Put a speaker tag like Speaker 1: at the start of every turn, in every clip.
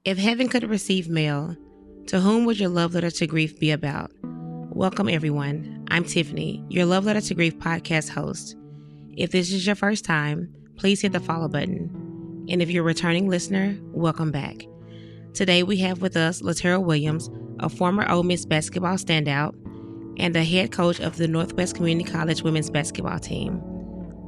Speaker 1: If heaven could receive mail, to whom would your love letter to grief be about? Welcome, everyone. I'm Tiffany, your Love Letter to Grief podcast host. If this is your first time, please hit the follow button. And if you're a returning listener, welcome back. Today we have with us LaTaryl Williams, a former Ole Miss basketball standout and the head coach of the Northwest Community College women's basketball team.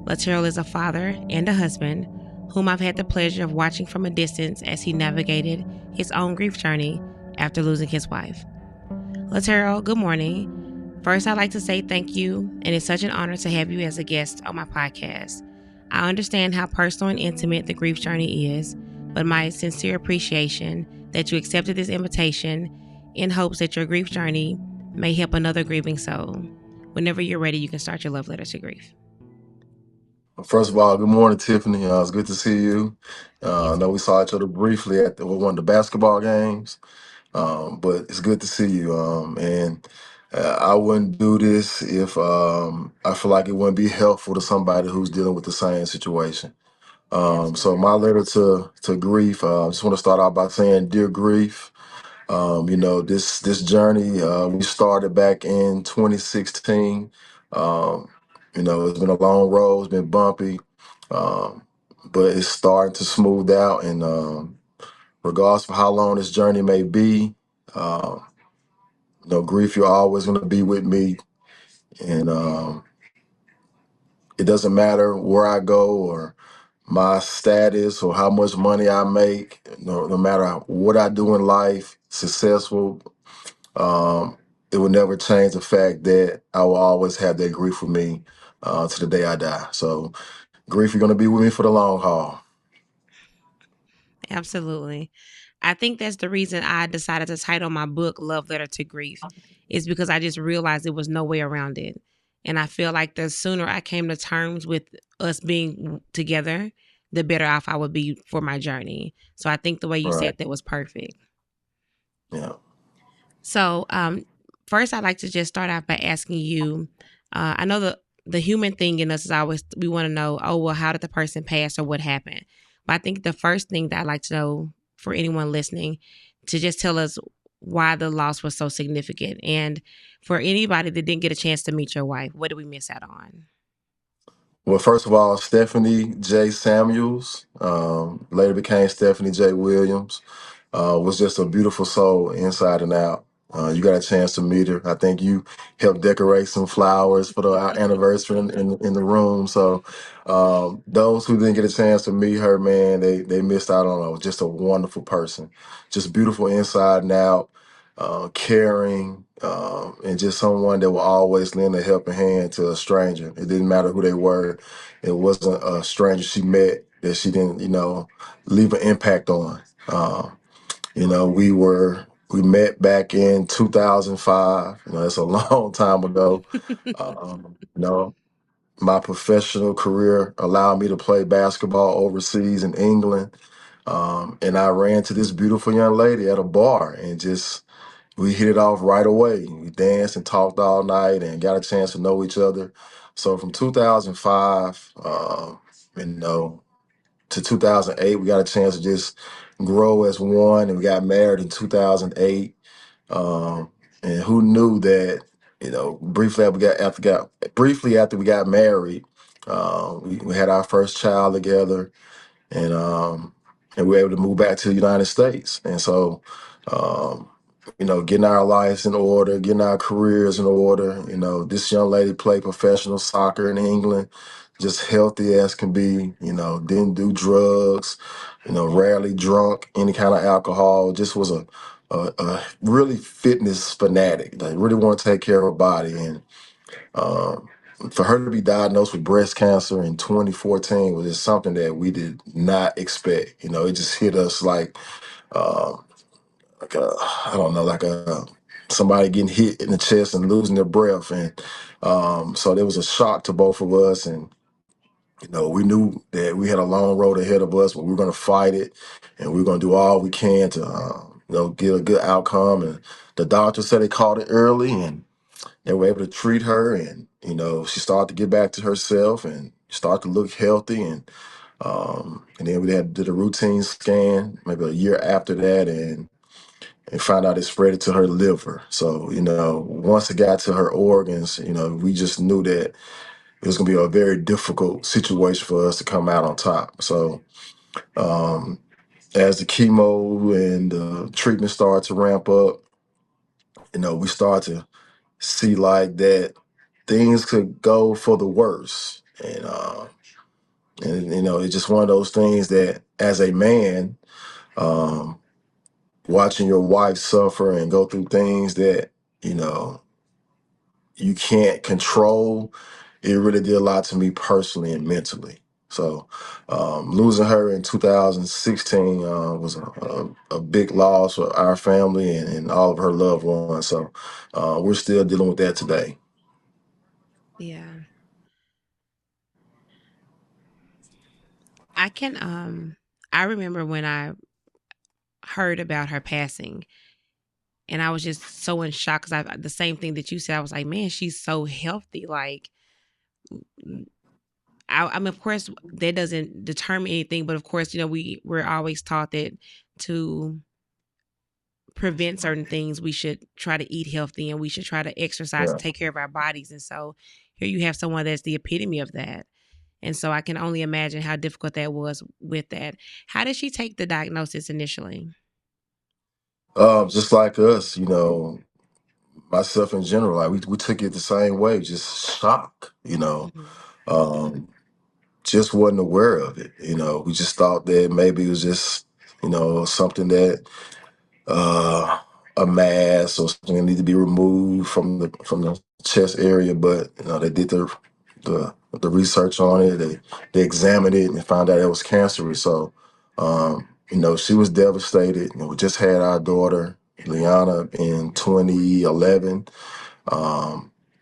Speaker 1: LaTaryl is a father and a husband whom I've had the pleasure of watching from a distance as he navigated his own grief journey after losing his wife. LaTaryl, good morning. First, I'd like to say thank you, and it's such an honor to have you as a guest on my podcast. I understand how personal and intimate the grief journey is, but my sincere appreciation that you accepted this invitation in hopes that your grief journey may help another grieving soul. Whenever you're ready, you can start your love letter to grief.
Speaker 2: First of all, good morning, Tiffany. It's good to see you.
Speaker 1: You
Speaker 2: I
Speaker 1: too.
Speaker 2: know we saw each other briefly at one of the basketball games, but it's good to see you. And I wouldn't do this if I feel like it wouldn't be helpful to somebody who's dealing with the same situation. So
Speaker 1: Absolutely.
Speaker 2: my letter to grief, I just want to start out by saying, dear grief. This journey we started back in 2016. Um, it's been a long road, it's been bumpy, um, but it's starting to smooth out. And regardless of how long this journey may be, um, grief, you're always going to be with me. And it doesn't matter where I go or my status or how much money I make, no matter what I do in life, successful. Um, it will never change the fact that I will always have that grief with me to the day I die. So grief, you're going to be with me for the long haul.
Speaker 1: Absolutely. I think that's the reason I decided to title my book Love Letter to Grief, is because I just realized there was no way around it. And I feel like the sooner I came to terms with us being together, the better off I would be for my journey. So I think the way you
Speaker 2: Right.
Speaker 1: said that was perfect.
Speaker 2: Yeah.
Speaker 1: So, first, I'd like to just start off by asking you. I know the human thing in us is always we want to know, oh well, how did the person pass or what happened? But I think the first thing that I'd like to know for anyone listening to just tell us why the loss was so significant, and for anybody that didn't get a chance to meet your wife, what did we miss out on?
Speaker 2: Well, first of all, Stephanie J. Samuels, later became Stephanie J. Williams, was just a beautiful soul inside and out. You got a chance to meet her. I think you helped decorate some flowers for our anniversary in the room. So those who didn't get a chance to meet her, man, they missed out on just a wonderful person, just beautiful inside and out, caring, and just someone that will always lend a helping hand to a stranger. It didn't matter who they were. It wasn't a stranger she met that she didn't, leave an impact on. We met back in 2005. That's a long time ago. Um, you know, my professional career allowed me to play basketball overseas in England. And I ran to this beautiful young lady at a bar and just we hit it off right away. We danced and talked all night and got a chance to know each other. So from 2005, to 2008, we got a chance to just grow as one, and we got married in 2008. Um, and who knew that? Briefly after we got married, we had our first child together, and we were able to move back to the United States. And so, um, getting our lives in order, getting our careers in order. This young lady played professional soccer in England, just healthy as can be. Didn't do drugs. Rarely drunk any kind of alcohol. Just was a really fitness fanatic. Like really want to take care of her body. And um, for her to be diagnosed with breast cancer in 2014 was just something that we did not expect. It just hit us um, like a, I don't know, like a somebody getting hit in the chest and losing their breath. And so there was a shock to both of us. And we knew that we had a long road ahead of us, but we were going to fight it, and we are going to do all we can to, get a good outcome. And the doctor said they caught it early, and they were able to treat her, and she started to get back to herself and start to look healthy. And And then we had did a routine scan maybe a year after that, and found out it spread it to her liver. So, once it got to her organs, we just knew that it was going to be a very difficult situation for us to come out on top. So, as the chemo and the treatment started to ramp up, we started to see like that things could go for the worse. And it's just one of those things that as a man, um, watching your wife suffer and go through things that, you know, you can't control, it really did a lot to me personally and mentally. So losing her in 2016 was a big loss for our family and all of her loved ones. So we're still dealing with that today.
Speaker 1: Yeah. I can I remember when I heard about her passing, and I was just so in shock cuz I the same thing that you said. I was like, "Man, she's so healthy." Like I mean, of course, that doesn't determine anything, but of course, we're always taught that to prevent certain things, we should try to eat healthy and we should try to exercise
Speaker 2: Yeah.
Speaker 1: and take care of our bodies. And so here you have someone that's the epitome of that. And so I can only imagine how difficult that was with that. How did she take the diagnosis initially?
Speaker 2: Just like us, myself in general, like we took it the same way, just shock,
Speaker 1: Hmm.
Speaker 2: um, just wasn't aware of it. We just thought that maybe it was just, something that uh, a mass or something that need to be removed from the chest area. But they did the research on it. They examined it and found out it was cancerous. So she was devastated. We just had our daughter Liana in 2011.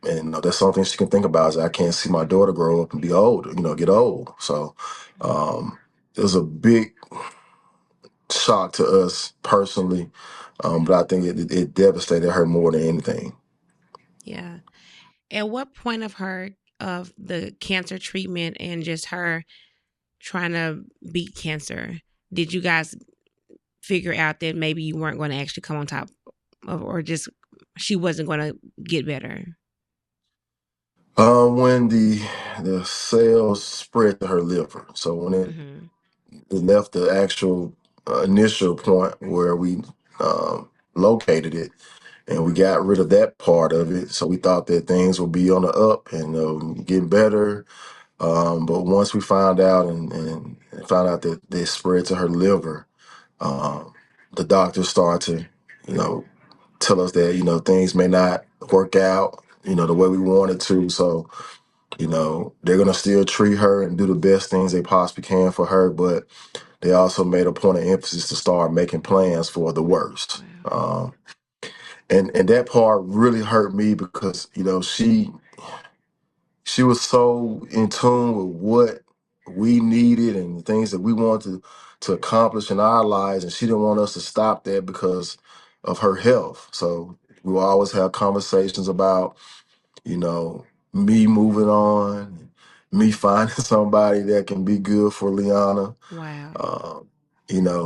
Speaker 2: And that's something she can think about is I can't see my daughter grow up and be old, get old. So it was a big shock to us personally, but I think it devastated her more than anything.
Speaker 1: Yeah. At what point of the cancer treatment and just her trying to beat cancer did you guys figure out that maybe you weren't going to actually come on top of, or just she wasn't going to get better?
Speaker 2: When the cells spread to her liver, so when
Speaker 1: Hmm.
Speaker 2: it left the actual initial point where we located it, and we got rid of that part of it, so we thought that things would be on the up and getting better. But once we found out and found out that they spread to her liver, um, the doctors started to, tell us that, things may not work out, the way we wanted to. So, they're going to still treat her and do the best things they possibly can for her. But they also made a point of emphasis to start making plans for the worst.
Speaker 1: Wow.
Speaker 2: And that part really hurt me because, she was so in tune with what we needed and the things that we wanted to accomplish in our lives, and she didn't want us to stop that because of her health. So we will always have conversations about, you know, me moving on, me finding somebody that can be good for Liana.
Speaker 1: Wow.
Speaker 2: Um,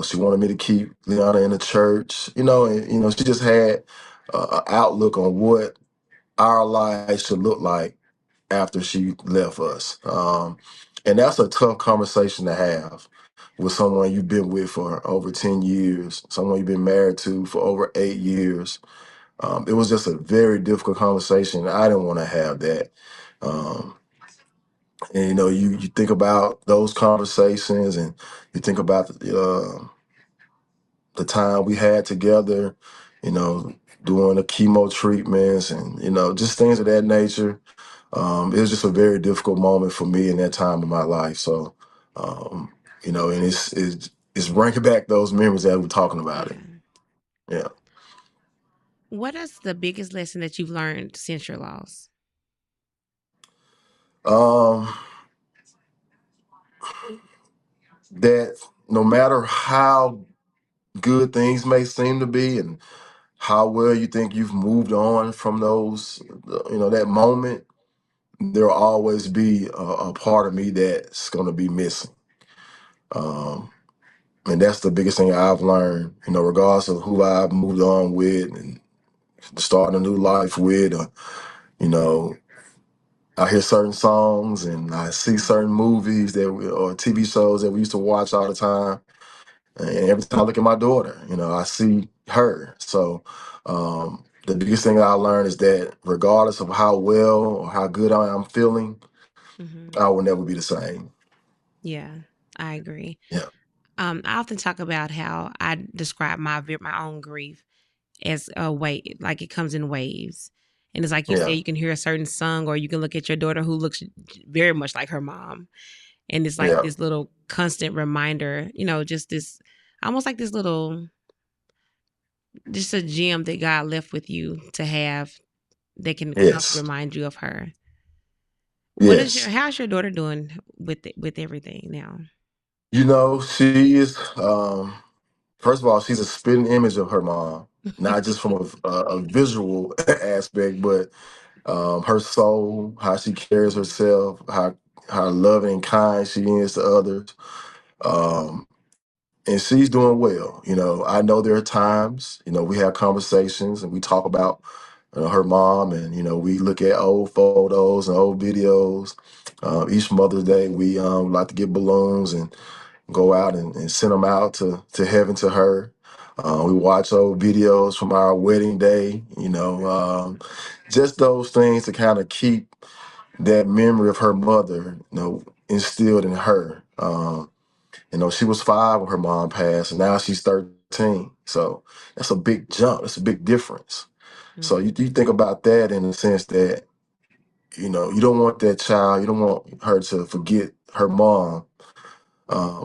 Speaker 2: she wanted me to keep Liana in the church, and she just had an outlook on what our lives should look like after she left us. And that's a tough conversation to have with someone you've been with for over 10 years, someone you've been married to for over 8 years. It was just a very difficult conversation. I didn't want to have that. Um, and you think about those conversations, and you think about the time we had together, you know, doing the chemo treatments and just things of that nature. It was just a very difficult moment for me in that time of my life. So, um, and it's bringing back those memories that we're talking about it.
Speaker 1: Yeah.
Speaker 2: Yeah.
Speaker 1: What is the biggest lesson that you've learned since your loss?
Speaker 2: Um, that no matter how good things may seem to be and how well you think you've moved on from those, that moment, there'll always be a part of me that's going to be missing. Um, and that's the biggest thing I've learned, regardless of who I've moved on with and starting a new life with, you know, I hear certain songs and I see certain movies or TV shows that we used to watch all the time. And every time I look at my daughter, I see her. So the biggest thing I learned is that regardless of how well or how good I am feeling,
Speaker 1: Mm-hmm.
Speaker 2: I will never be the same.
Speaker 1: Yeah, I agree.
Speaker 2: Yeah,
Speaker 1: I often talk about how I describe my own grief as a wave, like it comes in waves. And it's like you said,
Speaker 2: yeah,
Speaker 1: you can hear a certain song, or you can look at your daughter who looks very much like her mom. And it's like
Speaker 2: yeah,
Speaker 1: this little constant reminder, just this almost like this little, just a gem that God left with you to have that can constantly
Speaker 2: yes,
Speaker 1: remind you of her.
Speaker 2: yes.
Speaker 1: How's your daughter doing with everything now?
Speaker 2: She is, first of all, she's a spitting image of her mom, not just from a visual aspect, but her soul, how she carries herself, how loving and kind she is to others. Um, and she's doing well. I know there are times, we have conversations and we talk about her mom, and we look at old photos and old videos. Each Mother's Day, we like to get balloons and go out and send them out to heaven to her. We watch old videos from our wedding day, just those things to kind of keep that memory of her mother, instilled in her. She was 5 when her mom passed, and now she's 13. So that's a big jump. That's a big difference. So
Speaker 1: Hmm.
Speaker 2: you think about that in the sense that, you don't want that child, you don't want her to forget her mom,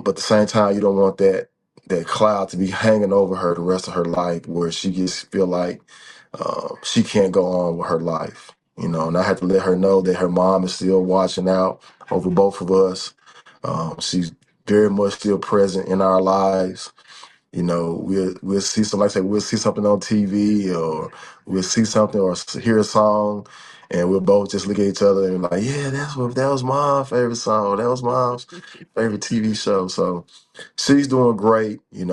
Speaker 2: but at the same time, you don't want that cloud to be hanging over her the rest of her life, where she just feel like she can't go on with her life. And I had to let her know that her mom is still watching out over both of us. She's very much still present in our lives. We'll see some, like I said, we'll see something on TV, or we'll see something or hear a song, and we'll both just look at each other and like, yeah, that was my favorite song. That was mom's favorite TV show. So she's doing great, and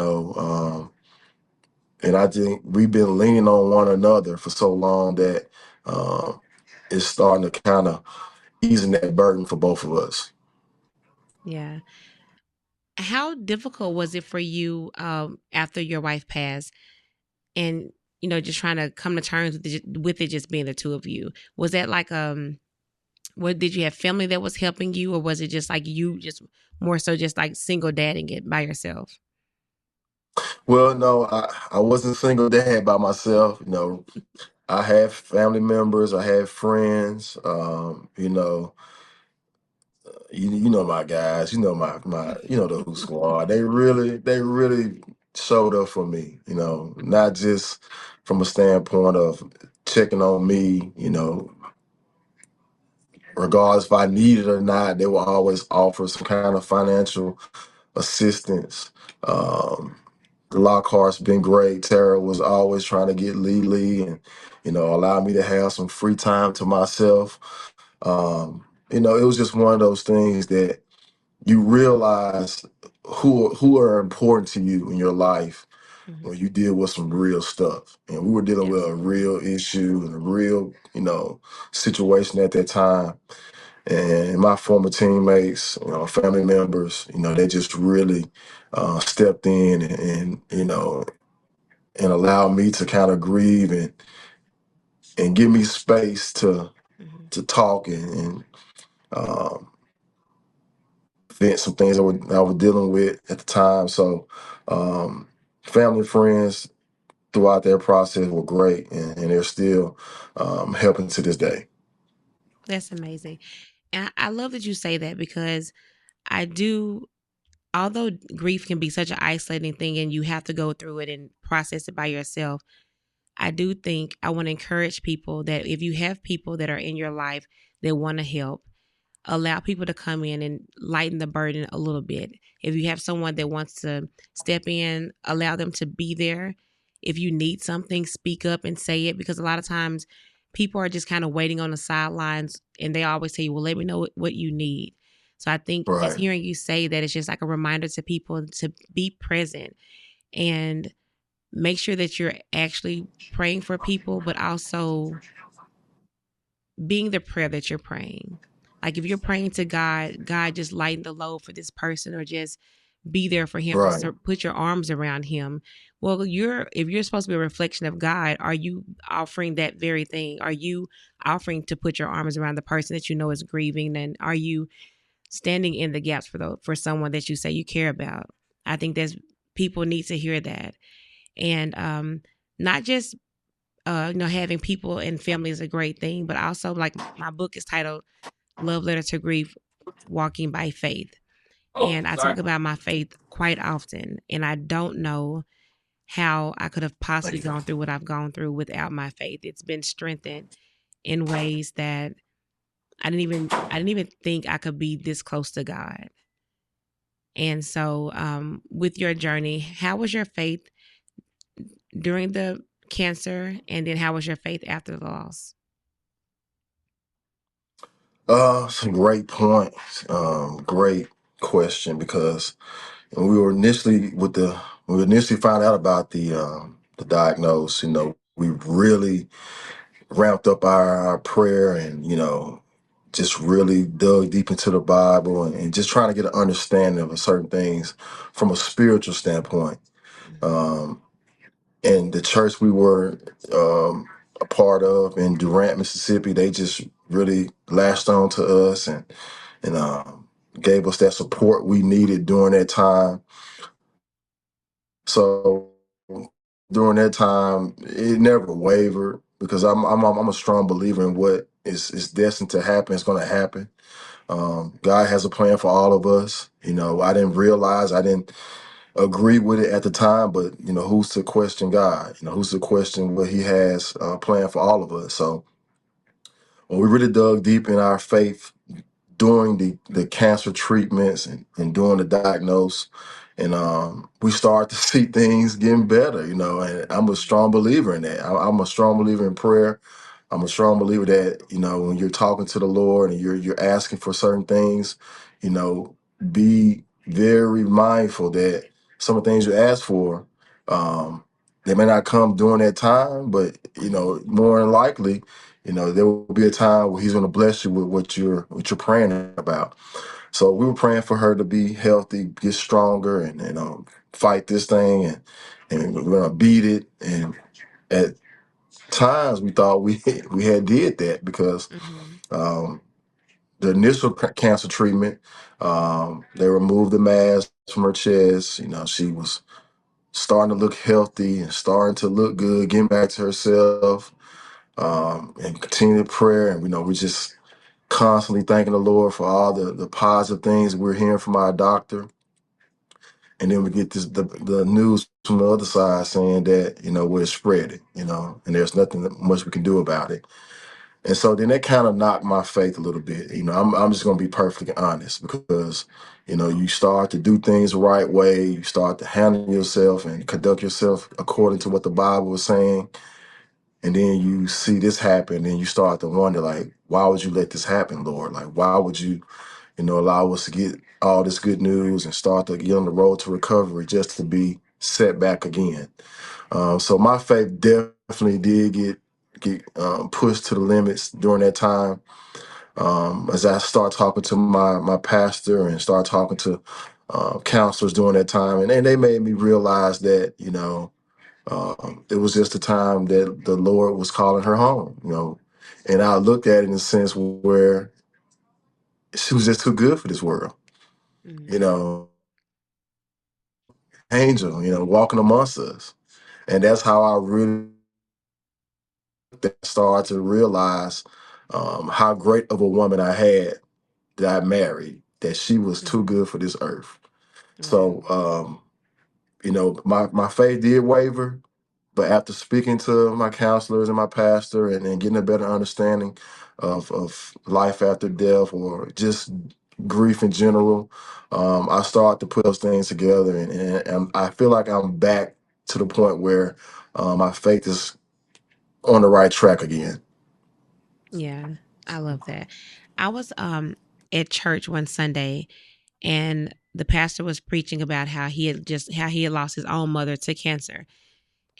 Speaker 2: I think we've been leaning on one another for so long that um, it's starting to kind of easing that burden for both of us.
Speaker 1: Yeah. How difficult was it for you after your wife passed, and just trying to come to terms with it just being the two of you? Was that like what, did you have family that was helping you, or was it just like you just more so just like single dadding it by yourself?
Speaker 2: Well, no, I wasn't single dad by myself. I have family members, I have friends. You know my guys, my the Who Squad. They really showed up for me. Not just from a standpoint of checking on me. Regardless if I need it or not, they will always offer some kind of financial assistance. Um, Lockhart's been great. Tara was always trying to get Lee and, allow me to have some free time to myself. It was just one of those things that you realize who are important to you in your life
Speaker 1: Hmm.
Speaker 2: when you deal with some real stuff. And we were dealing with a
Speaker 1: Definitely.
Speaker 2: real issue and a real, situation at that time. And my former teammates, family members, they just really stepped in and allowed me to kind of grieve and give me space to
Speaker 1: Hmm.
Speaker 2: talk and um, vent some things I was dealing with at the time. So um, family and friends throughout that process were great, and they're still helping to this day.
Speaker 1: That's amazing. And I love that you say that, because I do, although grief can be such an isolating thing and you have to go through it and process it by yourself, I do think I want to encourage people that if you have people that are in your life that want to help, allow people to come in and lighten the burden a little bit. If you have someone that wants to step in, allow them to be there. If you need something, speak up and say it, because a lot of times people are just kind of waiting on the sidelines and they always tell you, well, let me know what you need. So I think just
Speaker 2: Right.
Speaker 1: hearing you say that, it's just like a reminder to people to be present and make sure that you're actually praying for people, but also being the prayer that you're praying. Like if you're praying to God, God, just lighten the load for this person, or just be there for him,
Speaker 2: Right.
Speaker 1: put your arms around him. Well, if you're supposed to be a reflection of God, are you offering that very thing? Are you offering to put your arms around the person that you know is grieving? And are you standing in the gaps for someone that you say you care about? I think that's people need to hear that. And not just having people and family is a great thing, but also like my book is titled Love Letter to Grief, Walking by Faith. And I talk about my faith quite often. And I don't know how I could have possibly gone through what I've gone through without my faith. It's been strengthened in ways that I didn't even think I could be this close to God. And so with your journey, how was your faith during the cancer, and then how was your faith after the loss?
Speaker 2: It's a great point. Great question, because when we initially found out about the diagnose, we really ramped up our prayer, and just really dug deep into the Bible, and just trying to get an understanding of certain things from a spiritual standpoint.
Speaker 1: Mm-hmm.
Speaker 2: Um, and the church we were a part of in Durant, Mississippi, they just really latched on to us, and gave us that support we needed during that time. So during that time, it never wavered, because I'm a strong believer in what is destined to happen. It's going to happen. God has a plan for all of us. I didn't realize, I didn't agree with it at the time, but who's to question God? Who's to question what He has planned for all of us? So when we really dug deep in our faith during the cancer treatments, and during the diagnose, and we start to see things getting better, and I'm a strong believer in that. I'm a strong believer in prayer. I'm a strong believer that, when you're talking to the Lord and you're asking for certain things, be very mindful that some of the things you ask for, um, they may not come during that time, but more than likely, there will be a time where He's going to bless you with what you're praying about. So we were praying for her to be healthy, get stronger, and fight this thing, and we're gonna beat it. And at times we thought we had did that, because
Speaker 1: Mm-hmm.
Speaker 2: um, the initial cancer treatment, they removed the mass from her chest. She was starting to look healthy and starting to look good, getting back to herself, and continued prayer. And we just constantly thanking the Lord for all the positive things we're hearing from our doctor. And then we get the news from the other side saying that, we're spreading, and there's nothing much we can do about it. And so then that kind of knocked my faith a little bit. I'm just gonna be perfectly honest, because, you start to do things the right way, you start to handle yourself and conduct yourself according to what the Bible is saying. And then you see this happen, and you start to wonder, like, why would you let this happen, Lord? Like, why would you, allow us to get all this good news and start to get on the road to recovery, just to be set back again? So my faith definitely did get pushed to the limits during that time. As I start talking to my pastor, and start talking to counselors during that time, and they made me realize that, it was just a time that the Lord was calling her home. And I looked at it in a sense where she was just too good for this world. You
Speaker 1: Mm-hmm.
Speaker 2: know, angel, walking amongst us. And that's how I really started to realize how great of a woman I had, that I married, that she was too
Speaker 1: Mm-hmm.
Speaker 2: good for this earth. So,
Speaker 1: Wow.
Speaker 2: my faith did waver, but after speaking to my counselors and my pastor, and getting a better understanding of life after death, or just grief in general, I started to put those things together, and I feel like I'm back to the point where my faith is on the right track again.
Speaker 1: Yeah, I love that. I was at church one Sunday, and the pastor was preaching about how he had lost his own mother to cancer.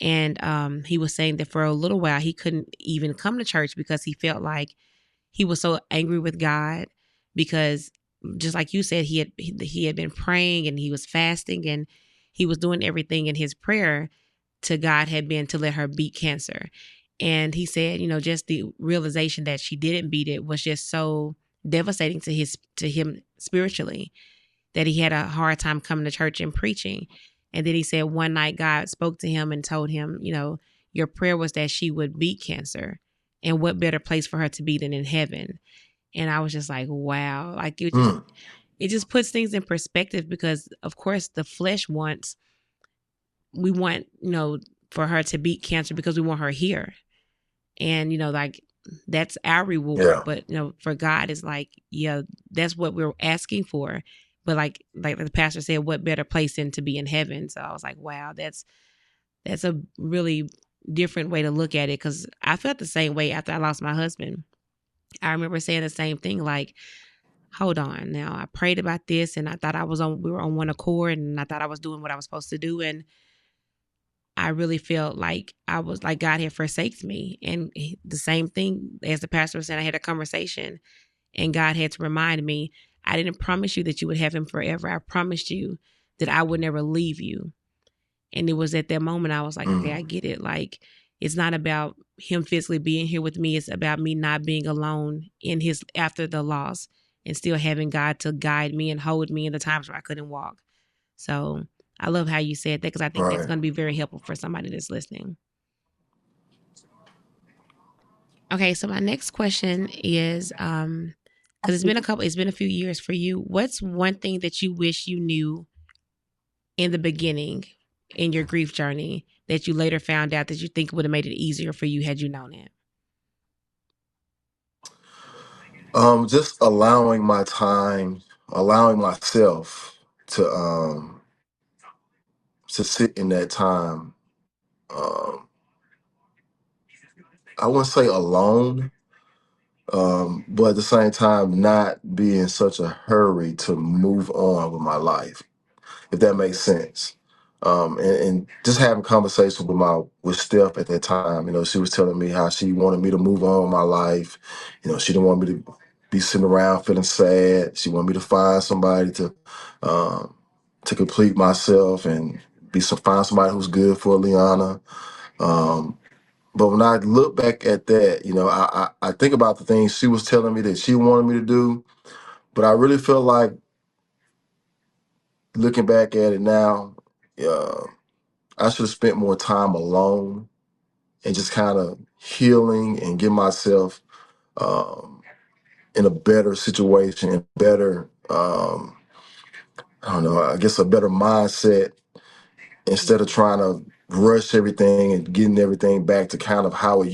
Speaker 1: And he was saying that for a little while he couldn't even come to church because he felt like he was so angry with God, because just like you said, he had been praying and he was fasting and he was doing everything, in his prayer to God had been to let her beat cancer. And he said, just the realization that she didn't beat it was just so devastating to him spiritually, that he had a hard time coming to church and preaching. And then he said one night God spoke to him and told him, your prayer was that she would beat cancer. And what better place for her to be than in heaven? And I was just like, wow. Like it just puts things in perspective, because of course the flesh we want, for her to beat cancer because we want her here. And, like that's our reward.
Speaker 2: Yeah.
Speaker 1: But, for God, it's like, yeah, that's what we're asking for. But like the pastor said, what better place than to be in heaven? So I was like, wow, that's a really different way to look at it, because I felt the same way after I lost my husband. I remember saying the same thing, like, hold on, now I prayed about this and I thought we were on one accord, and I thought I was doing what I was supposed to do. And I really felt like I was like God had forsaken me. And the same thing as the pastor was saying, I had a conversation and God had to remind me, I didn't promise you that you would have him forever. I promised you that I would never leave you. And it was at that moment I was like, okay, I get it. Like, it's not about him physically being here with me. It's about me not being alone after the loss, and still having God to guide me and hold me in the times where I couldn't walk. So I love how you said that, because I think that's
Speaker 2: Right.
Speaker 1: going to be very helpful for somebody that's listening. Okay, so my next question is, because it's been a few years for you. What's one thing that you wish you knew in the beginning in your grief journey that you later found out that you think would have made it easier for you had you known it?
Speaker 2: Just allowing my time, allowing myself to sit in that time. Um, I wouldn't say alone, but at the same time, not be in such a hurry to move on with my life, if that makes sense. And just having conversations with Steph at that time. She was telling me how she wanted me to move on with my life. She didn't want me to be sitting around feeling sad. She wanted me to find somebody to complete myself and find somebody who's good for Liana. But when I look back at that, I think about the things she was telling me that she wanted me to do. But I really feel like, looking back at it now, uh, I should have spent more time alone and just kind of healing and get myself um, in a better situation, better, I don't know, I guess a better mindset, instead of trying to rush everything and getting everything back to kind of how it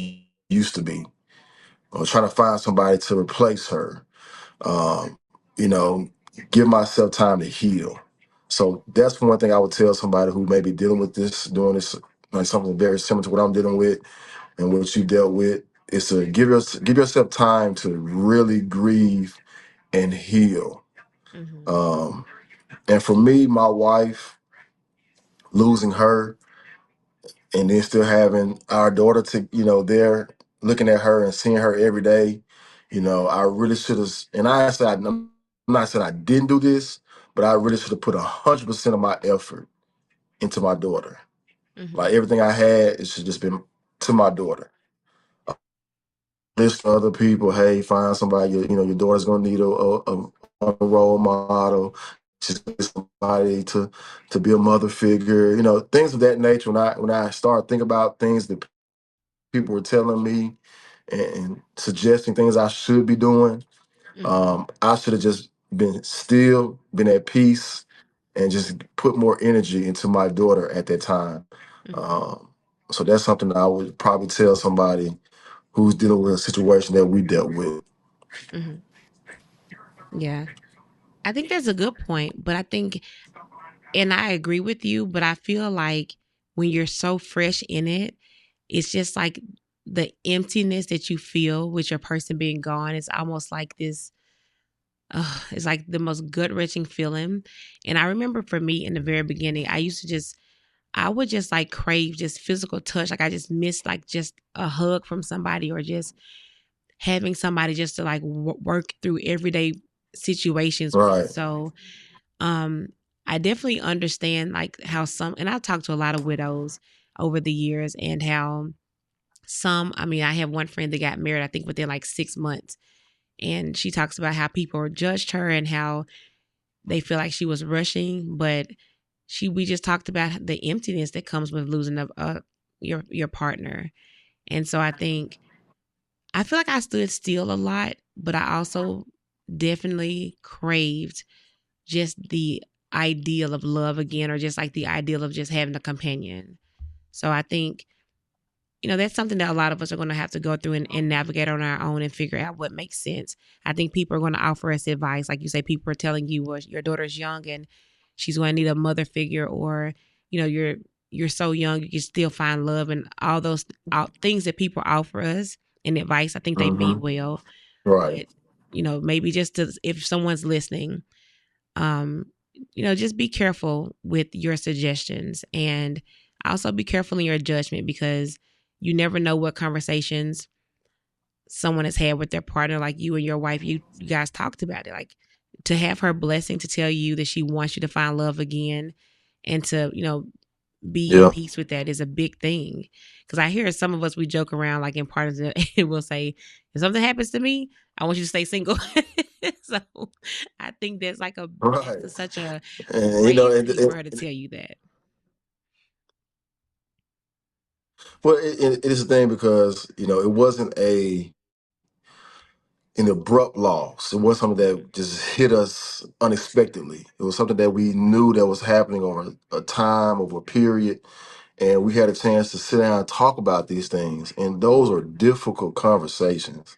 Speaker 2: used to be, or trying to find somebody to replace her. Um, you know, give myself time to heal. So that's one thing I would tell somebody who may be dealing with this, doing this, like something very similar to what I'm dealing with and what you dealt with, is to give yourself time to really grieve and heal.
Speaker 1: Mm-hmm.
Speaker 2: Um, and for me, my wife, losing her, and then still having our daughter there, looking at her and seeing her every day, I really should have. And I'm not saying I didn't do this, but I really should have put 100% of my effort into my daughter.
Speaker 1: Mm-hmm.
Speaker 2: Like, everything I had, it should just been to my daughter. List to other people, hey, find somebody. Your daughter's gonna need a role model. She's gonna need somebody to be a mother figure. Things of that nature. When I start thinking about things that people were telling me and suggesting things I should be doing,
Speaker 1: Mm-hmm.
Speaker 2: I should have just been still, been at peace, and just put more energy into my daughter at that time.
Speaker 1: Mm-hmm.
Speaker 2: Um, so that's something that I would probably tell somebody who's dealing with a situation that we dealt with.
Speaker 1: Mm-hmm. Yeah, I think that's a good point. But I think, and I agree with you, but I feel like when you're so fresh in it, it's just like the emptiness that you feel with your person being gone. It's almost like this. it's like the most gut wrenching feeling. And I remember for me in the very beginning, I would just like crave just physical touch. Like I just missed like just a hug from somebody or just having somebody just to like work through everyday situations with.
Speaker 2: Right.
Speaker 1: So, um, I definitely understand like how some, and I've talked to a lot of widows over the years and how some, I mean, I have one friend that got married, I think within like 6 months. And she talks about how people judged her and how they feel like she was rushing, but we just talked about the emptiness that comes with losing your partner. And so I feel like I stood still a lot, but I also definitely craved just the ideal of love again, or just like the ideal of just having a companion. So I think, that's something that a lot of us are going to have to go through and navigate on our own and figure out what makes sense. I think people are going to offer us advice. Like you say, people are telling you, well, your daughter's young and she's going to need a mother figure, or, you're so young, you can still find love, and all those things that people offer us and advice. I think they mean
Speaker 2: Mm-hmm.
Speaker 1: well,
Speaker 2: Right.
Speaker 1: but, maybe just if someone's listening, um, just be careful with your suggestions, and also be careful in your judgment, because you never know what conversations someone has had with their partner. Like you and your wife, you guys talked about it. Like, to have her blessing to tell you that she wants you to find love again, and to, be in
Speaker 2: Yeah.
Speaker 1: peace with that is a big thing. Because I hear some of us, we joke around like in parties and we'll say, if something happens to me, I want you to stay single. So I think
Speaker 2: Right.
Speaker 1: that's such a
Speaker 2: And
Speaker 1: brave thing for her to tell you that.
Speaker 2: well, it is a thing because it wasn't an abrupt loss. It was something that just hit us unexpectedly. It was something that we knew that was happening over a time, over a period, and we had a chance to sit down and talk about these things. And those are difficult conversations.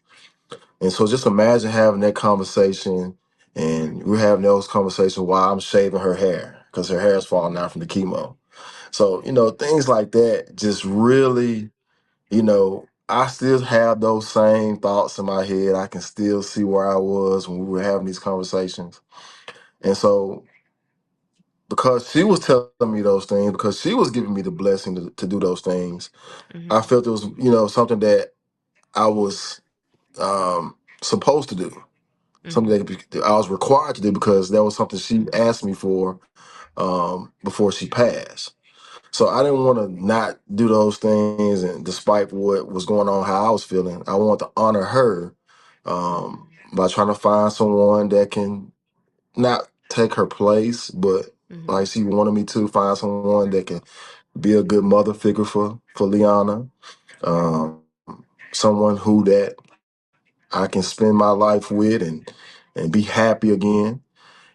Speaker 2: And so just imagine having that conversation, and we're having those conversations while I'm shaving her hair because her hair is falling out from the chemo. So, things like that just really, I still have those same thoughts in my head. I can still see where I was when we were having these conversations. And so, because she was telling me those things, because she was giving me the blessing to do those things, I
Speaker 1: Mm-hmm.
Speaker 2: felt it was, something that I was supposed to do, something
Speaker 1: Mm-hmm.
Speaker 2: that I was required to do because that was something she asked me for before she passed. So I didn't want to not do those things, and despite what was going on, how I was feeling, I wanted to honor her by trying to find someone that can not take her place, but
Speaker 1: Mm-hmm.
Speaker 2: like she wanted me to find someone that can be a good mother figure for Liana, um, someone who that I can spend my life with and be happy again.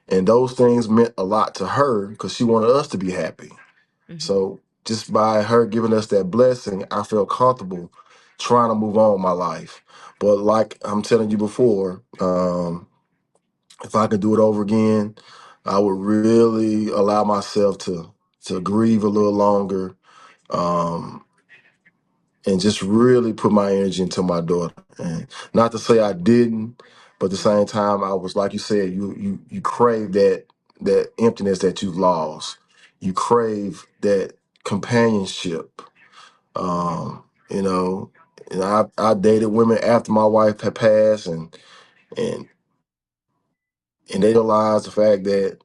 Speaker 2: And those things meant a lot to her because she wanted us to be happy.
Speaker 1: Mm-hmm.
Speaker 2: So just by her giving us that blessing, I felt comfortable trying to move on with my life. But like I'm telling you before, if I could do it over again, I would really allow myself to grieve a little longer, um, and just really put my energy into my daughter. And not to say I didn't, but at the same time, I was like you said, you crave that emptiness that you've lost. You crave that companionship. You know, and I dated women after my wife had passed, and and they realized the fact that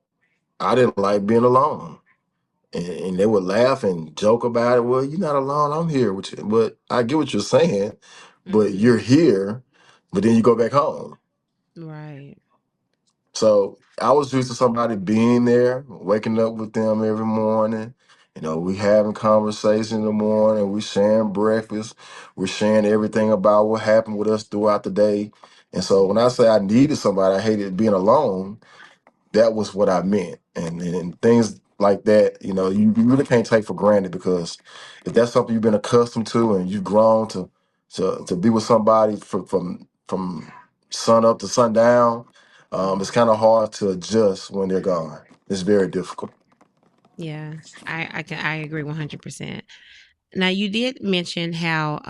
Speaker 2: I didn't like being alone. And they would laugh and joke about it. Well, you're not alone. I'm here with you. But I get what you're saying. But
Speaker 1: Mm-hmm.
Speaker 2: you're here, but then you go back home.
Speaker 1: Right.
Speaker 2: So I was used to somebody being there, waking up with them every morning. We having conversation in the morning. We sharing breakfast. We're sharing everything about what happened with us throughout the day. And so when I say I needed somebody, I hated being alone. That was what I meant. And things like that, you really can't take for granted, because if that's something you've been accustomed to and you've grown to be with somebody from sun up to sundown, it's
Speaker 1: Mm-hmm.
Speaker 2: kind of hard to adjust when they're gone. It's very difficult.
Speaker 1: Yeah. I agree 100%. Now you did mention how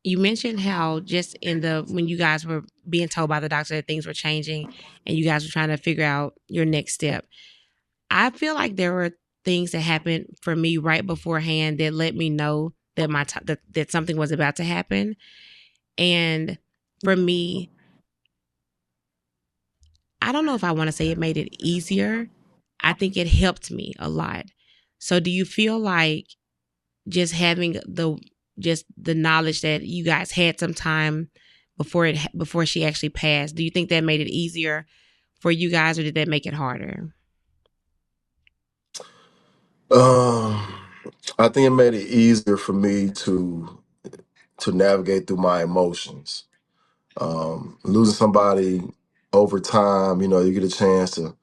Speaker 1: you mentioned how just in the when you guys were being told by the doctor that things were changing and you guys were trying to figure out your next step. I feel like there were things that happened for me right beforehand that let me know that that something was about to happen. And for me, I don't know if I want to say it made it easier. I think it helped me a lot. So do you feel like just having the knowledge that you guys had some time before she actually passed, do you think that made it easier for you guys or did that make it harder?
Speaker 2: Um, I think it made it easier for me to navigate through my emotions. Losing somebody over time, you get a chance to,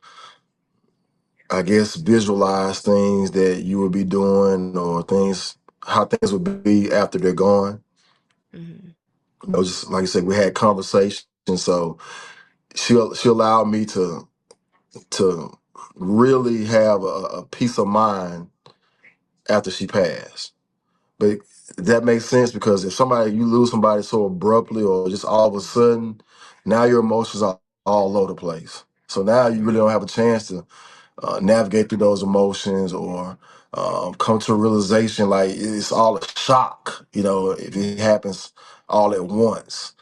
Speaker 2: I guess, visualize things that you would be doing or things, how things would be after they're gone.
Speaker 1: Hmm.
Speaker 2: Just like I said, we had conversations, so she allowed me to really have a peace of mind after she passed. But that makes sense because if you lose somebody so abruptly or just all of a sudden, now your emotions are all over the place. So now you really don't
Speaker 1: Right.
Speaker 2: have a chance to navigate through those emotions or come to a realization like it's all a shock, if it happens all at once.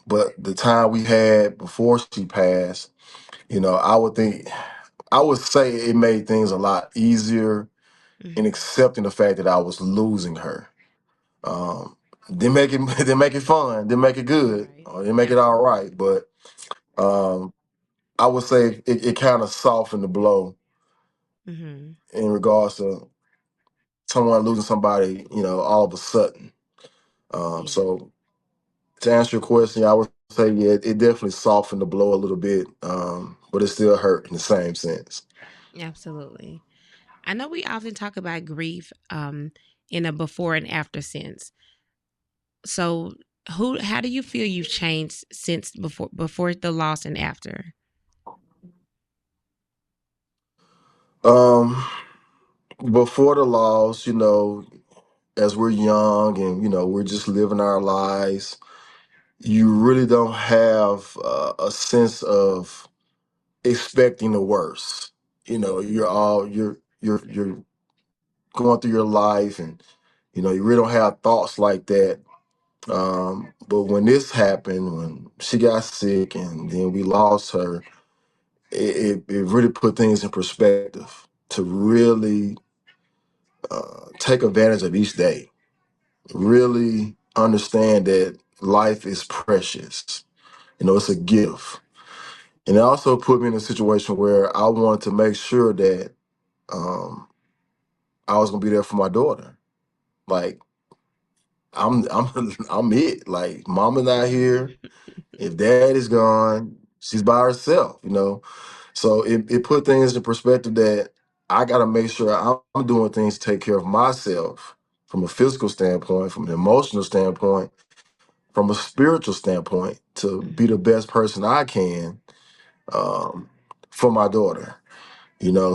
Speaker 2: But the time we had before she passed, I would say it made things a lot easier in
Speaker 1: Hmm.
Speaker 2: accepting the fact that I was losing her. Didn't make it didn't make it fun, didn't make it good,
Speaker 1: Right.
Speaker 2: or didn't make it all
Speaker 1: Absolutely.
Speaker 2: right. But um, I would say it kind of softened the blow
Speaker 1: Hmm.
Speaker 2: in regards to someone losing somebody, all of a sudden.
Speaker 1: Yeah.
Speaker 2: So to answer your question, I would say yeah, it definitely softened the blow a little bit, but it still hurt in the same sense.
Speaker 1: Absolutely. I know we often talk about grief in a before and after sense. So, how do you feel you've changed since before the loss and after?
Speaker 2: Um, Before the loss, as we're young and we're just living our lives, you really don't have a sense of expecting the worst. You're going through your life, and you really don't have thoughts like that. But when this happened, when she got sick, and then we lost her, it really put things in perspective to really take advantage of each day. Really understand that life is precious. It's a gift. And it also put me in a situation where I wanted to make sure that um, I was gonna be there for my daughter. Like I'm it. Like mama's not here.
Speaker 1: Hmm.
Speaker 2: If dad is gone, she's by herself. So it put things in perspective that I gotta make sure I'm doing things to take care of myself from a physical standpoint, from an emotional standpoint, from a spiritual standpoint, to be the
Speaker 1: Hmm.
Speaker 2: best person I can um, for my daughter.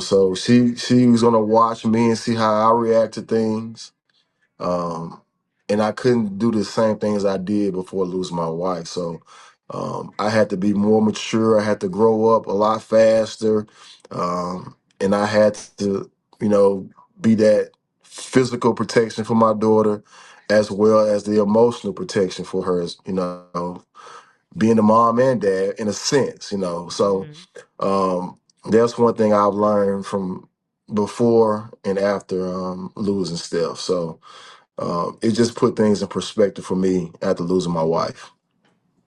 Speaker 2: So she was gonna watch me and see how I react to things. Um, and I couldn't do the same things I did before losing my wife. So I had to be more mature. I had to grow up a lot faster. And I had to, you know, be that physical protection for my daughter as well as the emotional protection for her, being the mom and dad in a sense. So
Speaker 1: Hmm.
Speaker 2: um, that's one thing I've learned from before and after losing Steph. So it just put things in perspective for me after losing my wife.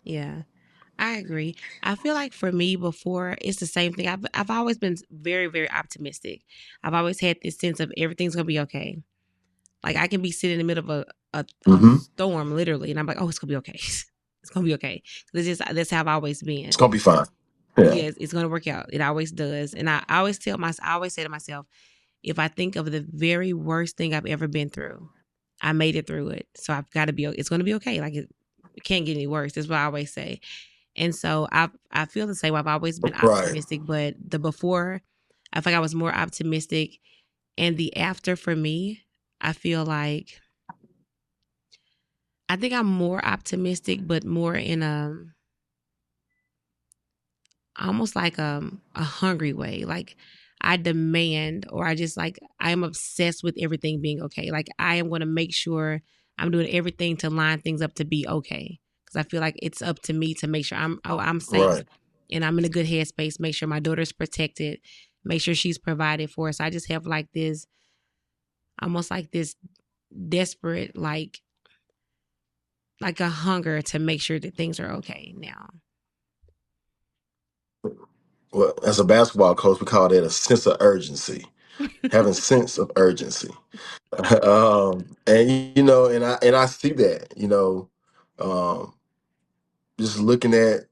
Speaker 1: Yeah. I agree. I feel like for me before it's the same thing. I've always been very very optimistic. I've always had this sense of everything's gonna be okay. Like I can be sitting in the middle of a
Speaker 2: Hmm.
Speaker 1: storm literally, and I'm like, oh, it's gonna be okay. It's gonna be okay. This is that's how I've always
Speaker 2: It's
Speaker 1: been.
Speaker 2: gonna be fine. Yeah.
Speaker 1: Yes, it's gonna work out. It always does. And I always say to myself, if I think of the very worst thing I've ever been through, I made it through it. So I've got to be. It's gonna be okay. Like it can't get any worse. That's what I always say. And so I feel the same. I've always been
Speaker 2: Right.
Speaker 1: optimistic, but the before, I think I was more optimistic, and the after for me, I feel like I think I'm more optimistic, but more in a almost like a hungry way. Like I demand, or I just like I am obsessed with everything being okay. Like I am going to make sure I'm doing everything to line things up to be okay, because I feel like it's up to me to make sure I'm safe
Speaker 2: Right.
Speaker 1: and I'm in a good headspace. Make sure my daughter's protected. Make sure she's provided for. So I just have like this, almost like this desperate, like a hunger to make sure that things are okay now.
Speaker 2: Well, as a basketball coach, we call that a sense of urgency. Having sense of urgency. And and I see that, um, just looking at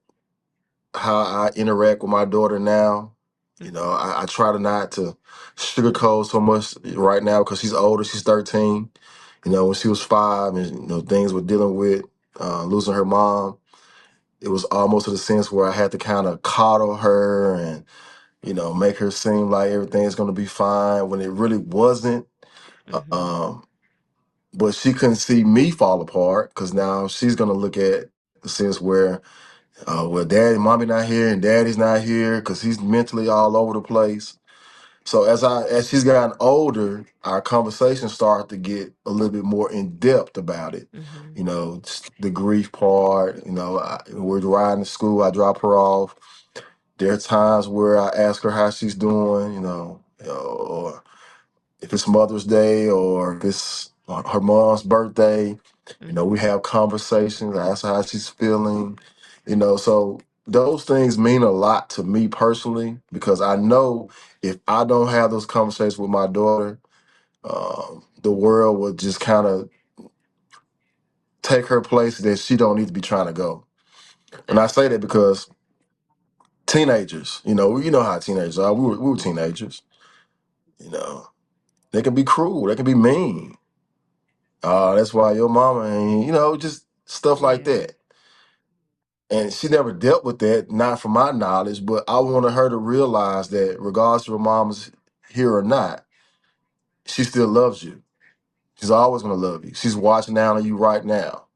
Speaker 2: how I interact with my daughter now.
Speaker 1: Hmm.
Speaker 2: I try to not to sugarcoat so much right now because she's older. She's 13. When she was 5, and things we're dealing with, losing her mom, it was almost to the sense where I had to kind of coddle her and make her seem like everything's going to be fine when it really wasn't.
Speaker 1: Hmm.
Speaker 2: Um, but she couldn't see me fall apart because now she's going to look at the sense where, well, mommy not here and daddy's not here because he's mentally all over the place. So as she's gotten older, our conversations start to get a little bit more in depth about it.
Speaker 1: Hmm.
Speaker 2: Just the grief part. We're riding to school. I drop her off. There are times where I ask her how she's doing. Or if it's Mother's Day or if it's her mom's birthday. We
Speaker 1: Hmm.
Speaker 2: have conversations. I ask her how she's feeling. So those things mean a lot to me personally because I know if I don't have those conversations with my daughter, the world will just kind of take her place that she don't need to be trying to go. And I say that because teenagers, how teenagers are. We were teenagers. You know, they can be cruel. They can be mean. That's why your mama ain't, just stuff like
Speaker 1: Yeah.
Speaker 2: that. And she never dealt with that, not from my knowledge, but I wanted her to realize that regardless of her mom's here or not, she still loves you. She's always gonna love you. She's watching down on you right now.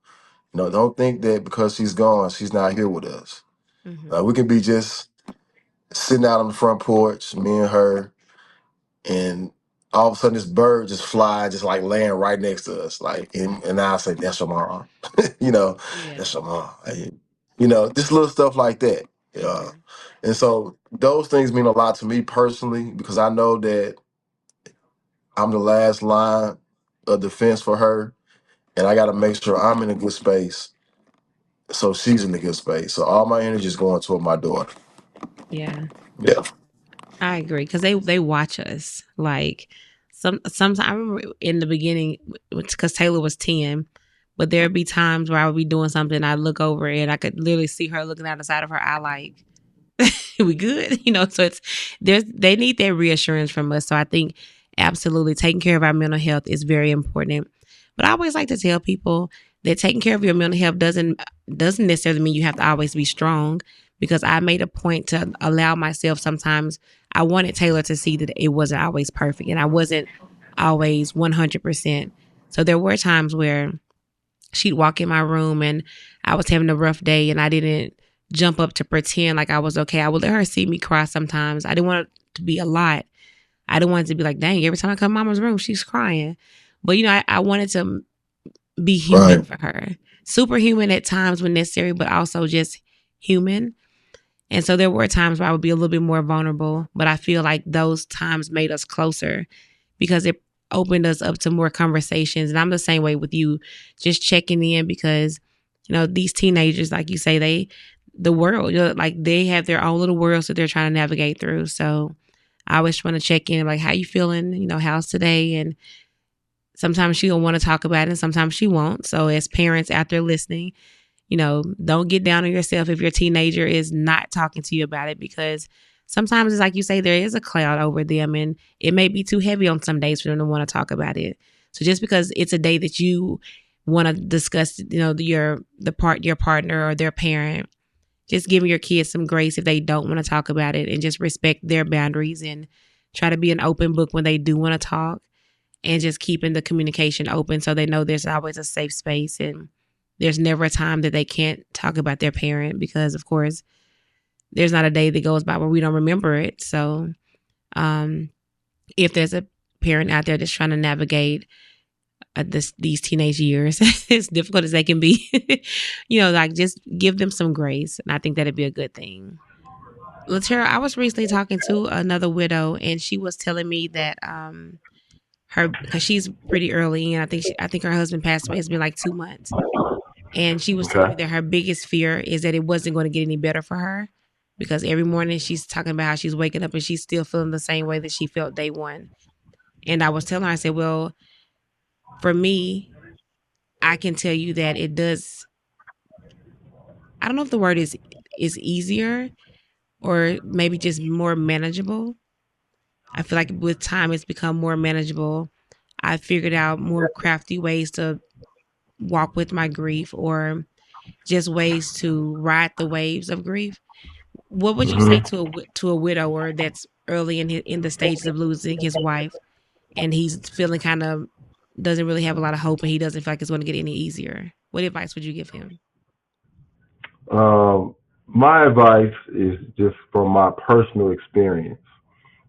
Speaker 2: Don't think that because she's gone, she's not here with us.
Speaker 1: Hmm.
Speaker 2: We can be just sitting out on the front porch, me and her, and all of a sudden this bird just fly, just like laying right next to us. Like, and I say, that's your mom. you know,
Speaker 1: Yeah.
Speaker 2: that's your mom. Just little stuff like that. Yeah.
Speaker 1: Hmm.
Speaker 2: And so those things mean a lot to me personally because I know that I'm the last line of defense for her. And I got to make sure I'm in a good space so she's in a good space. So all my energy is going toward my daughter.
Speaker 1: Yeah.
Speaker 2: Yeah.
Speaker 1: I agree because they watch us like sometimes I remember in the beginning because Taylor was 10, but there'd be times where I would be doing something, I'd look over and I could literally see her looking out the side of her eye like we good, so it's they need that reassurance from us. So I think absolutely taking care of our mental health is very important. But I always like to tell people that taking care of your mental health doesn't necessarily mean you have to always be strong, because I made a point to allow myself sometimes. I wanted Taylor to see that it wasn't always perfect and I wasn't always 100%. So there were times where she'd walk in my room and I was having a rough day and I didn't jump up to pretend like I was okay. I would let her see me cry sometimes. I didn't want it to be a lot. I didn't want it to be like, dang, every time I come to mama's room, she's crying. But, I wanted to be human
Speaker 2: Right.
Speaker 1: for her. Superhuman at times when necessary, but also just human. And so there were times where I would be a little bit more vulnerable, but I feel like those times made us closer because it opened us up to more conversations. And I'm the same way with you, just checking in because, these teenagers, like you say, the world, like they have their own little worlds that they're trying to navigate through. So I always want to check in, like, how you feeling? How's today? And sometimes she'll want to talk about it and sometimes she won't. So as parents out there listening, don't get down on yourself if your teenager is not talking to you about it, because sometimes it's like you say, there is a cloud over them and it may be too heavy on some days for them to want to talk about it. So just because it's a day that you want to discuss, your partner or their parent, just giving your kids some grace if they don't want to talk about it and just respect their boundaries and try to be an open book when they do want to talk, and just keeping the communication open so they know there's always a safe space. And there's never a time that they can't talk about their parent because, of course, there's not a day that goes by where we don't remember it. So, um, if there's a parent out there that's trying to navigate these teenage years, as difficult as they can be, like just give them some grace, and I think that'd be a good thing. LaTaryl, I was recently talking to another widow, and she was telling me that her because she's pretty early, and I think her husband passed away. It's been like 2 months, and she was telling
Speaker 2: Okay.
Speaker 1: me that her biggest fear is that it wasn't going to get any better for her because every morning she's talking about how she's waking up and she's still feeling the same way that she felt day one. And I was telling her, I said, well, for me, I can tell you that it does. I don't know if the word is easier or maybe just more manageable. I feel like with time it's become more manageable. I figured out more crafty ways to walk with my grief or just ways to ride the waves of grief. What would you say
Speaker 2: Hmm.
Speaker 1: to a widower that's early in the stages of losing his wife and he's feeling kind of doesn't really have a lot of hope and he doesn't feel like it's going to get any easier? What advice would you give him?
Speaker 3: My advice is just from my personal experience.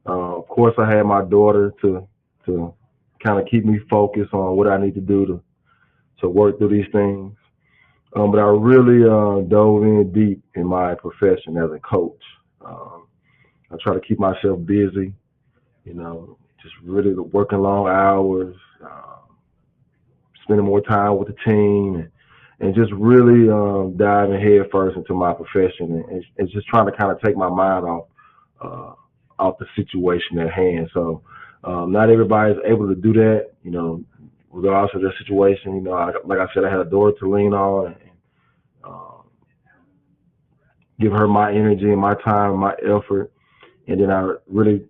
Speaker 3: Of course, I had my daughter to kind of keep me focused on what I need to do to work through these things. But I really dove in deep in my profession as a coach. Um, I try to keep myself busy, just really working long hours, spending more time with the team, and just really diving head first into my profession and just trying to kind of take my mind uh, off the situation at hand. So not everybody's able to do that, regardless of their situation. Like I said, I had a daughter to lean on and uh, give her my energy and my time, and my effort, and then I really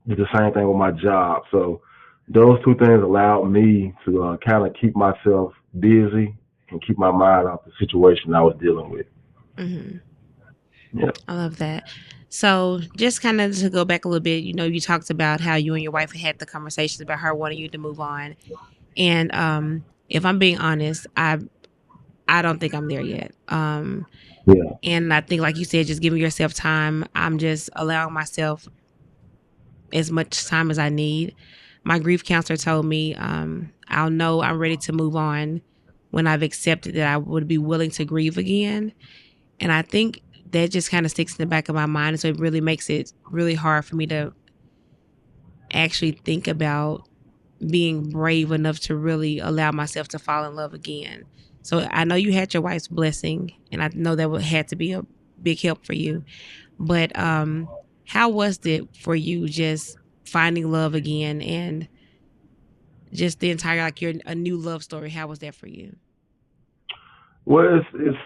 Speaker 3: did the same thing with my job. So those two things allowed me to kind of keep myself busy and keep my mind off the situation I was dealing with.
Speaker 1: Hmm.
Speaker 3: Yeah.
Speaker 1: I love that. So, just kind of to go back a little bit, you talked about how you and your wife had the conversations about her wanting you to move on, and if I'm being honest, I don't think I'm there yet.
Speaker 3: Yeah.
Speaker 1: And I think, like you said, just giving yourself time. I'm just allowing myself as much time as I need. My grief counselor told me I'll know I'm ready to move on when I've accepted that I would be willing to grieve again. And I think that just kind of sticks in the back of my mind. So it really makes it really hard for me to actually think about being brave enough to really allow myself to fall in love again. So I know you had your wife's blessing, and I know that would had to be a big help for you. But how was it for you just finding love again and just the entire like your a new love story? How was that for you?
Speaker 3: Well, it's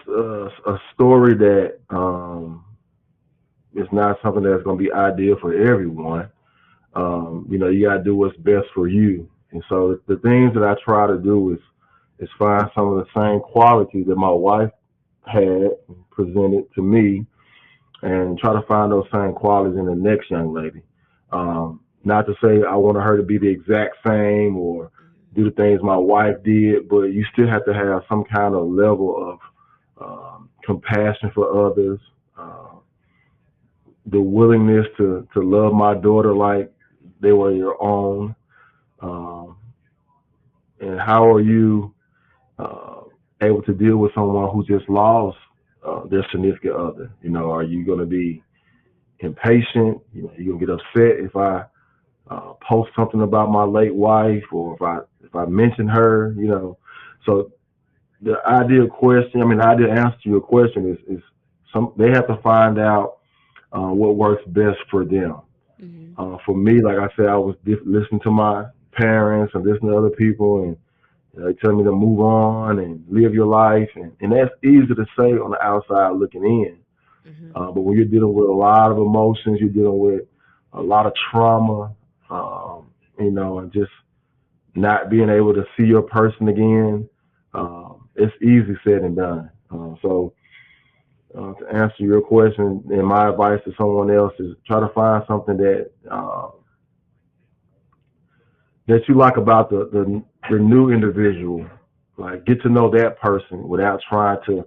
Speaker 3: a story that is not something that's going to be ideal for everyone. You got to do what's best for you. And so the things that I try to do is find some of the same qualities that my wife had presented to me and try to find those same qualities in the next young lady. Not to say I want her to be the exact same or do the things my wife did, but you still have to have some kind of level of compassion for others, uh, the willingness to love my daughter like they were your own. Um, and how are you uh, able to deal with someone who just lost their significant other? Are you going to be impatient? You gonna get upset if I post something about my late wife, or if I mention her. So the ideal question, I mean, the ideal answer to your question is some they have to find out what works best for them.
Speaker 1: Mm-hmm.
Speaker 3: For me, like I said, I was listening to my parents and listening to other people, and they tell me to move on and live your life, and that's easy to say on the outside looking in.
Speaker 1: Mm-hmm.
Speaker 3: But when you're dealing with a lot of emotions, you're dealing with a lot of trauma, and just not being able to see your person again, it's easy said and done. To answer your question, and my advice to someone else is try to find something that you like about the new individual, like get to know that person without trying to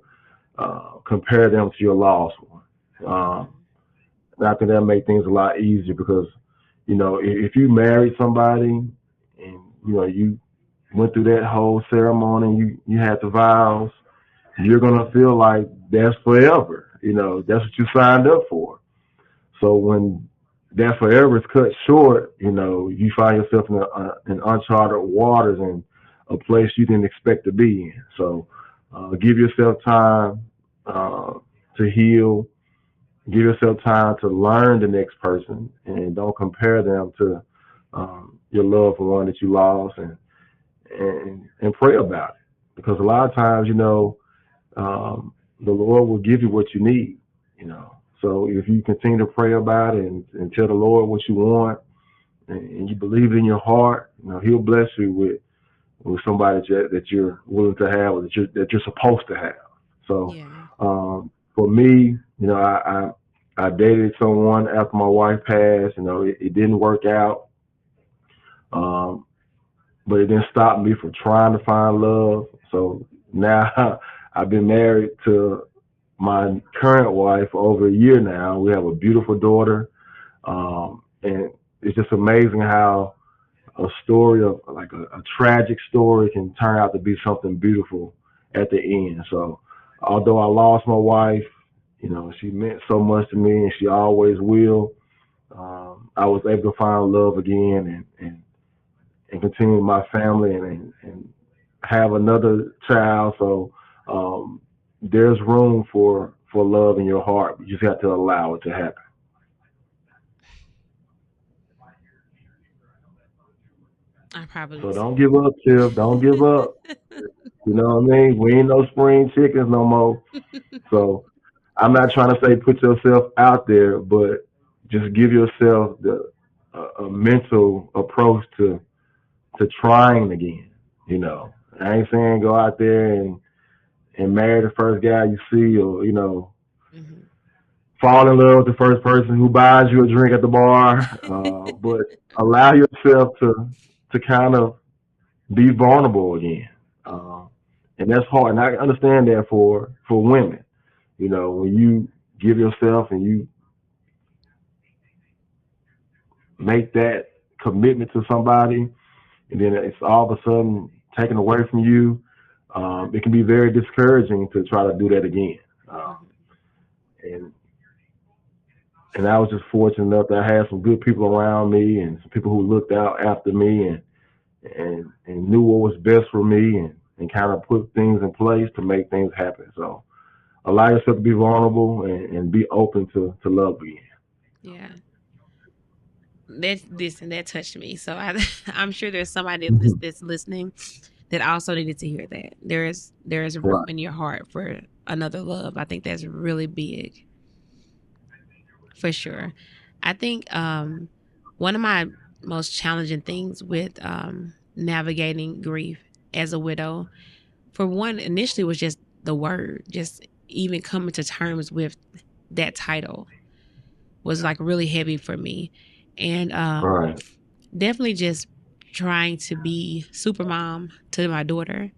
Speaker 3: compare them to your lost one. Um,
Speaker 1: Mhm.
Speaker 3: and I think that make things a lot easier because if you married somebody and you went through that whole ceremony, you had the vows, you're gonna feel like that's forever. That's what you signed up for. So when that forever is cut short, you find yourself in uncharted waters and a place you didn't expect to be in. So give yourself time uh, to heal. Give yourself time to learn the next person, and don't compare them to your loved one that you lost, and pray about it because a lot of times, the Lord will give you what you need. So if you continue to pray about it and tell the Lord what you want, and you believe it in your heart, He'll bless you with somebody that you're willing to have, or that you're supposed to have. So
Speaker 1: Yeah.
Speaker 3: for me, I dated someone after my wife passed. It didn't work out, um, but it didn't stop me from trying to find love. So now I've been married to my current wife for over a year now. We have a beautiful daughter, and it's just amazing how a story of like a tragic story can turn out to be something beautiful at the end. So although I lost my wife, she meant so much to me, and she always will. I was able to find love again, and continue my family, and have another child. So there's room for love in your heart. You just have to allow it to happen.
Speaker 1: I probably
Speaker 3: So
Speaker 1: too.
Speaker 3: don't give up, Tiff. Don't give up. You know what I mean? We ain't no spring chickens no more. So I'm not trying to say put yourself out there, but just give yourself a mental approach to trying again. I ain't saying go out there and marry the first guy you see, or
Speaker 1: Mhm.
Speaker 3: fall in love with the first person who buys you a drink at the bar. But allow yourself to kind of be vulnerable again.
Speaker 1: Mhm.
Speaker 3: Uh, and that's hard. And I understand that for women. When you give yourself and you make that commitment to somebody, and then it's all of a sudden taken away from you, it can be very discouraging to try to do that again. Uh,
Speaker 1: Mhm.
Speaker 3: and and I was just fortunate enough that I had some good people around me and some people who looked out after me, and knew what was best for me, and kind of put things in place to make things happen. So allow yourself to be vulnerable, and be open to love again.
Speaker 1: Yeah. That touched me. So I'm sure there's somebody
Speaker 3: Mhm.
Speaker 1: that's listening that also needed to hear that. There is room
Speaker 3: Right.
Speaker 1: in your heart for another love. I think that's really big for sure. I think one of my most challenging things with navigating grief as a widow, for one, initially was just the word, just even coming to terms with that title was like really heavy for me. And
Speaker 3: Right.
Speaker 1: definitely just trying to be super mom to my daughter.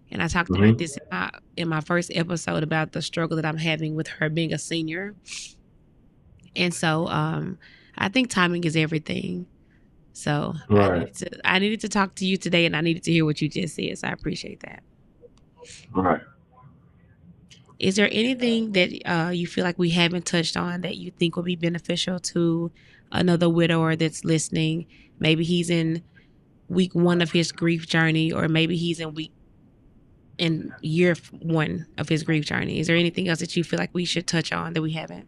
Speaker 1: And I talked about
Speaker 3: Hmm.
Speaker 1: this in my first episode about the struggle that I'm having with her being a senior. And so I think timing is everything. So
Speaker 3: Right.
Speaker 1: I needed to talk to you today, and I needed to hear what you just said. So I appreciate that.
Speaker 3: Right.
Speaker 1: Is there anything that you feel like we haven't touched on that you think would be beneficial to another widower that's listening? Maybe he's in week one of his grief journey, or maybe he's in year one of his grief journey. Is there anything else that you feel like we should touch on that we haven't?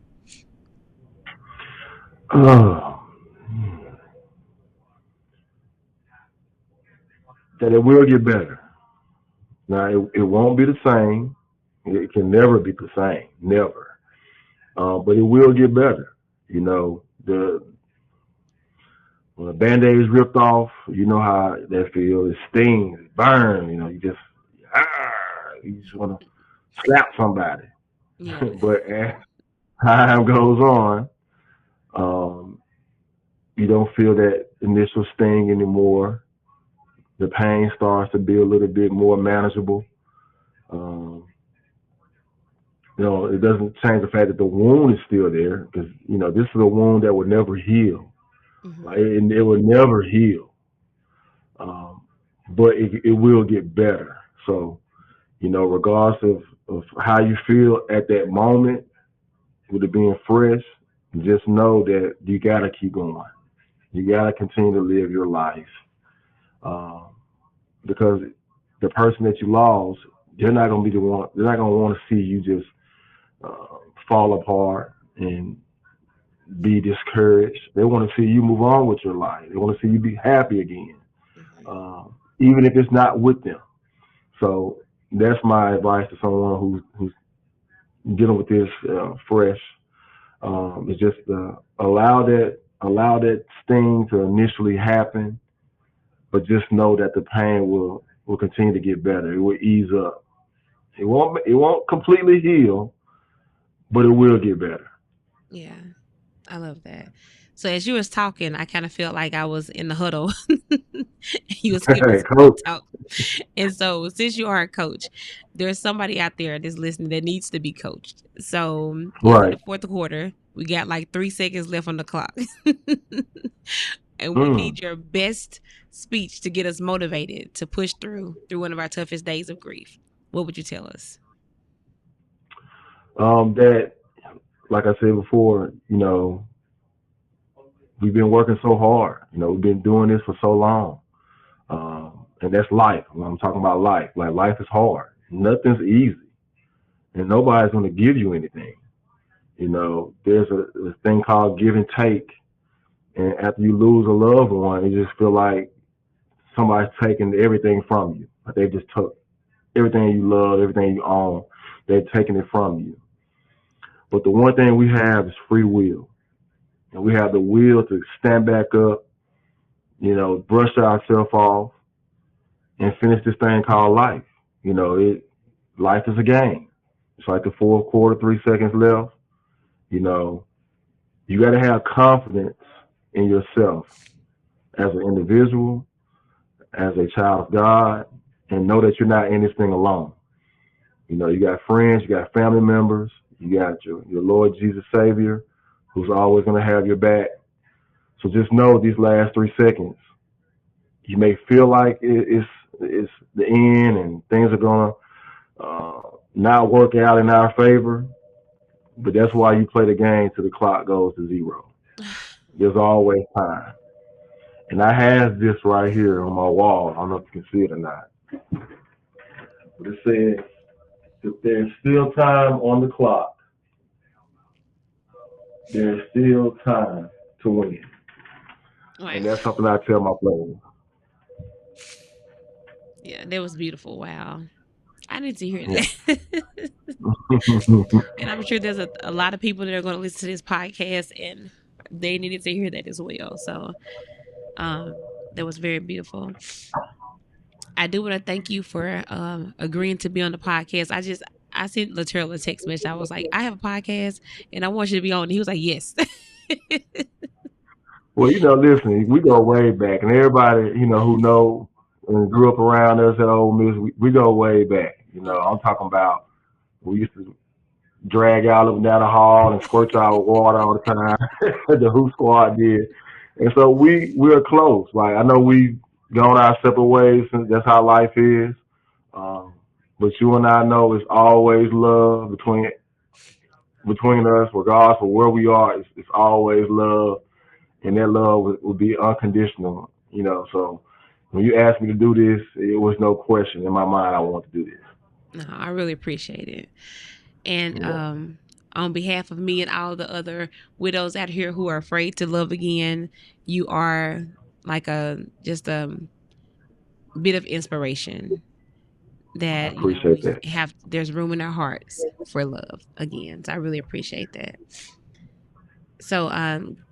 Speaker 3: Oh, that it will get better. Now it won't be the same. It can never be the same. Never. But it will get better. The when a band-aid is ripped off, you know how that feels. It stings, it burns. Ah, you just want to slap somebody.
Speaker 1: Yeah.
Speaker 3: But as time goes on, um, you don't feel that initial sting anymore. the pain starts to be a little bit more manageable. Um, it doesn't change the fact that the wound is still there because, this is a wound that will never heal. Like
Speaker 1: Mm-hmm.
Speaker 3: it will never heal. Um, but it will get better. So, regardless of how you feel at that moment, with it being fresh, just know that you got to keep going. You got to continue to live your life. Um, because the person that you lost, they're not going to be the one, they're not going to want to see you just fall apart and be discouraged. They want to see you move on with your life. They want to see you be happy again,
Speaker 1: Mm-hmm.
Speaker 3: even if it's not with them. So that's my advice to someone who's dealing with this fresh. Is just allow that sting to initially happen, but just know that the pain will continue to get better. It will ease up. It won't completely heal, but it will get better.
Speaker 1: Yeah, I love that. So as you was talking, I kind of felt like I was in the huddle. You was giving
Speaker 3: Hey,
Speaker 1: some pep
Speaker 3: coach.
Speaker 1: talk. And so since you are a coach, there's somebody out there that's listening that needs to be coached. So it's in
Speaker 3: Right.
Speaker 1: the fourth quarter. We got like 3 seconds left on the clock. And we
Speaker 3: Mm.
Speaker 1: need your best speech to get us motivated to push through one of our toughest days of grief. What would you tell us?
Speaker 3: That, like I said before, we've been working so hard. We've been doing this for so long. And that's life. When I'm talking about life, like life is hard. Nothing's easy, and nobody's going to give you anything. There's a thing called give and take, and after you lose a loved one, you just feel like somebody's taking everything from you. Like they just took everything you love, everything you own. They're taking it from you. But the one thing we have is free will, and we have the will to stand back up, brush ourselves off, and finish this thing called life. Life is a game. It's like the fourth quarter, 3 seconds left. You know, you got to have confidence in yourself as an individual, as a child of God, and know that you're not in this thing alone. You got friends, you got family members, you got your Lord Jesus Savior, who's always going to have your back. So just know these last 3 seconds, you may feel like it's the end and things are going to not work out in our favor, but that's why you play the game till the clock goes to zero. There's always time. And I have this right here on my wall. I don't know if you can see it or not. But it says, if there's still time on the clock, there's still time to win.
Speaker 1: Wow.
Speaker 3: And that's something I tell my players.
Speaker 1: Yeah, that was beautiful. Wow. I need to hear
Speaker 3: Yeah.
Speaker 1: that. And I'm sure there's a lot of people that are going to listen to this podcast and they needed to hear that as well. So that was very beautiful. I do want to thank you for agreeing to be on the podcast. I sent LaTaryl a text message. I was like, I have a podcast and I want you to be on. And he was like, yes.
Speaker 3: Well, listen, we go way back, and everybody, who know and grew up around us at Ole Miss, we go way back. I'm talking about we used to drag y'all up and down the hall and squirt y'all with water all the time. The Who Squad did, and so we're close. Like I know we've gone our separate ways, and that's how life is. Um, but you and I know it's always love between us, regardless of where we are. It's always love, and that love would be unconditional. So when you asked me to do this, it was no question in my mind. I want to do this.
Speaker 1: No, I really appreciate it. And
Speaker 3: Yeah,
Speaker 1: on behalf of me and all the other widows out here who are afraid to love again, you are like just a bit of inspiration
Speaker 3: I
Speaker 1: that
Speaker 3: appreciate
Speaker 1: we
Speaker 3: that.
Speaker 1: have. There's room in our hearts for love again. So I really appreciate that. So,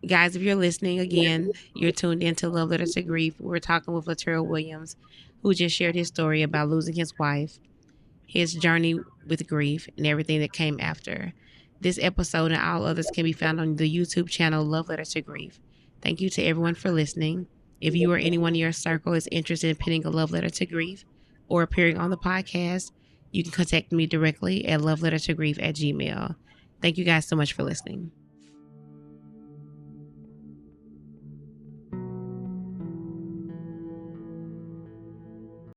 Speaker 1: guys, if you're listening again, you're tuned into Love Letter to Grief. We're talking with LaTaryl Williams, who just shared his story about losing his wife, his journey with grief, and everything that came after. This episode and all others can be found on the YouTube channel Love Letter to Grief. Thank you to everyone for listening. If you or anyone in your circle is interested in penning a love letter to grief or appearing on the podcast, you can contact me directly at lovelettertogrief@gmail.com. Thank you guys so much for listening.